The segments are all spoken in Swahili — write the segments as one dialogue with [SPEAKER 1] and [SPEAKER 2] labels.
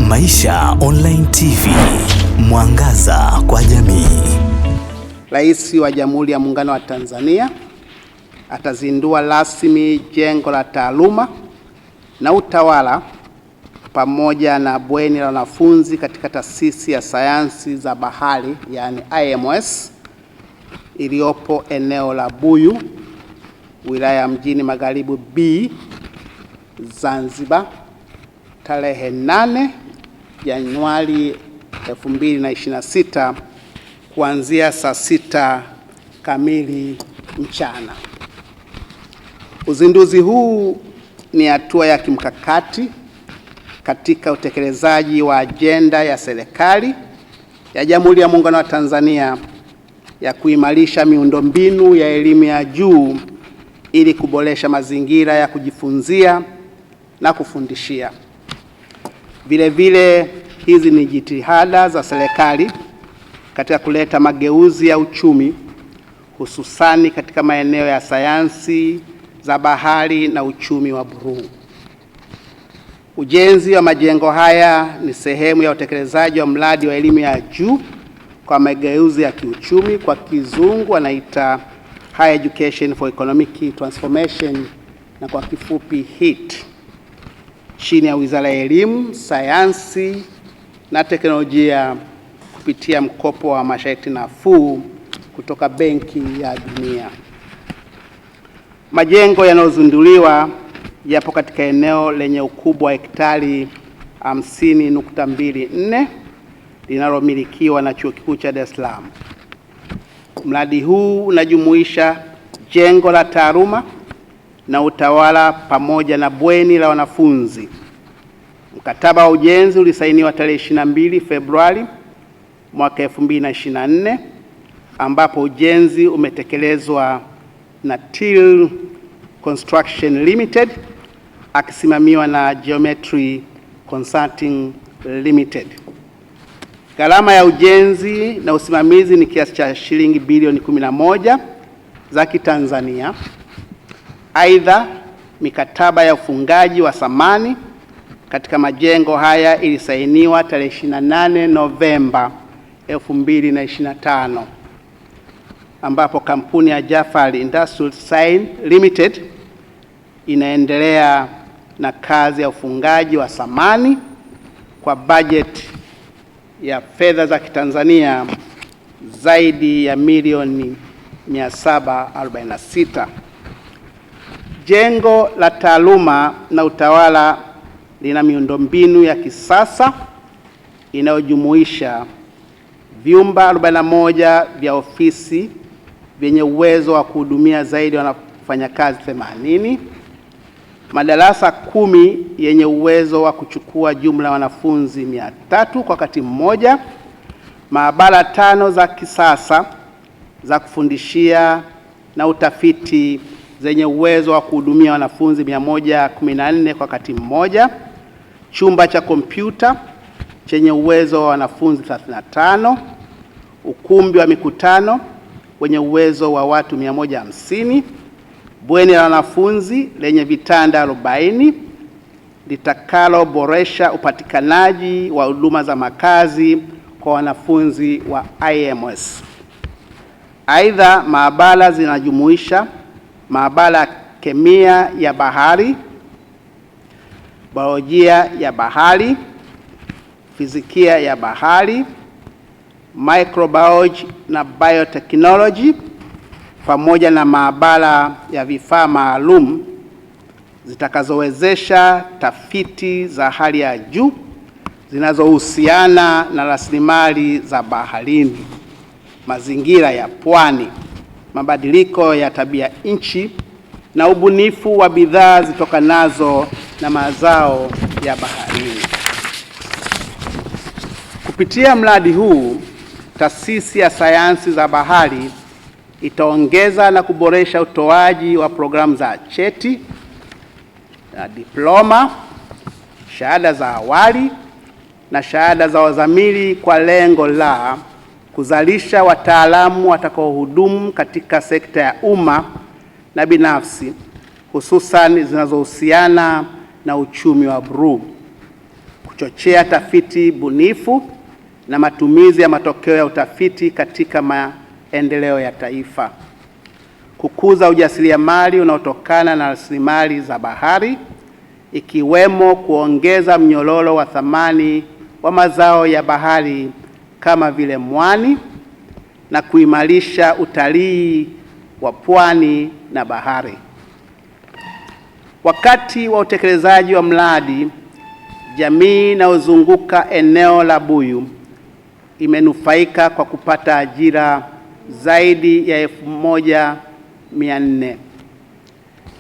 [SPEAKER 1] Maisha Online TV, mwangaza kwa jamii.
[SPEAKER 2] Rais wa Jamhuri ya Muungano wa Tanzania atazindua rasmi jengo la taaluma na utawala pamoja na bweni la wanafunzi katika Taasisi ya Sayansi za Bahari yani IMS iliyopo eneo la Buyu, wilaya ya Mjini Magharibi B, Zanzibar, tarehe 8 Januari 2026 kuanzia saa 6 kamili mchana. Uzinduzi huu ni hatua ya kimkakati katika utekelezaji wa ajenda ya serikali ya Jamhuri ya Muungano wa Tanzania ya kuimarisha miundombinu ya elimu ya juu ili kuboresha mazingira ya kujifunzia na kufundishia. Vile vile hizi ni jitihada za serikali katika kuleta mageuzi ya uchumi hususani katika maeneo ya sayansi za bahari na uchumi wa buluu. Ujenzi wa majengo haya ni sehemu ya utekelezaji wa mradi wa elimu ya juu kwa mageuzi ya kiuchumi, kwa kizungu wanaita Higher Education for Economic Transformation na kwa kifupi HEET, chini ya Wizara ya Elimu, Sayansi na Teknolojia kupitia mkopo wa masharti nafuu kutoka Benki ya Dunia. Majengo yanayozinduliwa yapo katika eneo lenye ukubwa wa hektari 50.24 linalomilikiwa na Chuo Kikuu cha Dar es Salaam. Mradi huu unajumuisha jengo la taaluma na utawala pamoja na bweni la wanafunzi. Mkataba wa ujenzi ulisainiwa tarehe 22 Februari mwaka 2024 ambapo ujenzi umetekelezwa na TIL Construction Limited akisimamiwa na Geometry Consulting Limited. Gharama ya ujenzi na usimamizi ni kiasi cha shilingi bilioni 11 za Kitanzania. Aidha, mikataba ya ufungaji wa samani katika majengo haya ilisainiwa tarehe 28 Novemba 2025 ambapo kampuni ya Jafar Industrial Design Limited inaendelea na kazi ya ufungaji wa samani kwa bajeti ya fedha za Kitanzania zaidi ya milioni 746. Jengo la taaluma na utawala lina miundombinu ya kisasa inayojumuisha vyumba 41 vya ofisi vyenye uwezo wa kuhudumia zaidi ya wafanyakazi 80, madarasa 10 yenye uwezo wa kuchukua jumla ya wanafunzi 300 kwa wakati mmoja, maabara 5 za kisasa za kufundishia na utafiti zenye uwezo wa kuhudumia wanafunzi 114 kwa wakati mmoja, chumba cha kompyuta chenye uwezo wa wanafunzi 35, ukumbi wa mikutano wenye uwezo wa watu 150, bweni la wanafunzi lenye vitanda 40 litakaloboresha upatikanaji wa huduma za makazi kwa wanafunzi wa IMS. Aidha, maabara zinajumuisha maabara ya kemia ya bahari, biolojia ya bahari, fizikia ya bahari, microbiology na biotechnology pamoja na maabara ya vifaa maalum zitakazowezesha tafiti za hali ya juu zinazohusiana na rasilimali za baharini, mazingira ya pwani, mabadiliko ya tabia nchi na ubunifu wa bidhaa zitokanazo na mazao ya baharini. Kupitia mradi huu, Taasisi ya Sayansi za Bahari itaongeza na kuboresha utoaji wa programu za cheti na diploma, shahada za awali na shahada za uzamili kwa lengo la kuzalisha wataalamu watakaohudumu katika sekta ya umma na binafsi, hususan zinazohusiana na uchumi wa buluu. kuchochea tafiti bunifu na matumizi ya matokeo ya utafiti katika maendeleo ya taifa, kukuza ujasiriamali unaotokana na rasilimali za bahari, ikiwemo kuongeza mnyororo wa thamani wa mazao ya bahari kama vile mwani, na kuimarisha utalii wa pwani na bahari. Wakati wa utekelezaji wa mradi, jamii inayozunguka eneo la Buyu imenufaika kwa kupata ajira zaidi ya 1400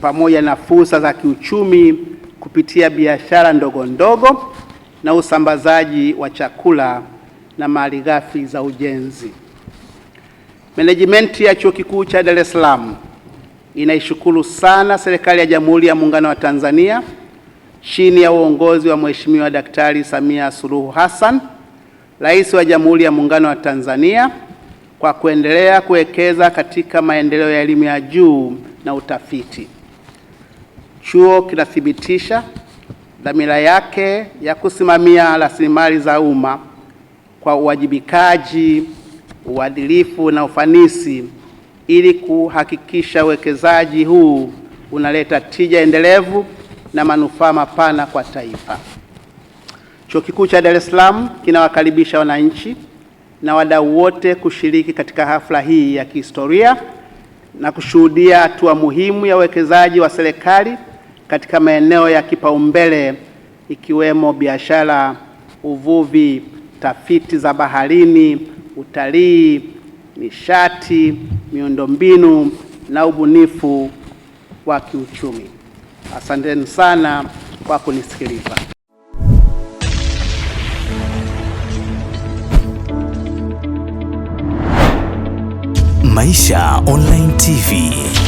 [SPEAKER 2] pamoja na fursa za kiuchumi kupitia biashara ndogo ndogo na usambazaji wa chakula na malighafi za ujenzi. Management ya Chuo Kikuu cha Dar es Salaam inaishukuru sana serikali ya Jamhuri ya Muungano wa Tanzania chini ya uongozi wa Mheshimiwa Daktari Samia Suluhu Hassan, Rais wa Jamhuri ya Muungano wa Tanzania, kwa kuendelea kuwekeza katika maendeleo ya elimu ya juu na utafiti. Chuo kinathibitisha dhamira yake ya kusimamia rasilimali za umma kwa uwajibikaji, uadilifu na ufanisi ili kuhakikisha uwekezaji huu unaleta tija endelevu na manufaa mapana kwa taifa. Chuo Kikuu cha Dar es Salaam kinawakaribisha wananchi na wadau wote kushiriki katika hafla hii ya kihistoria na kushuhudia hatua muhimu ya uwekezaji wa serikali katika maeneo ya kipaumbele ikiwemo biashara, uvuvi, tafiti za baharini, utalii, nishati, miundombinu na ubunifu wa kiuchumi. Asanteni sana kwa kunisikiliza.
[SPEAKER 1] Maisha Online TV.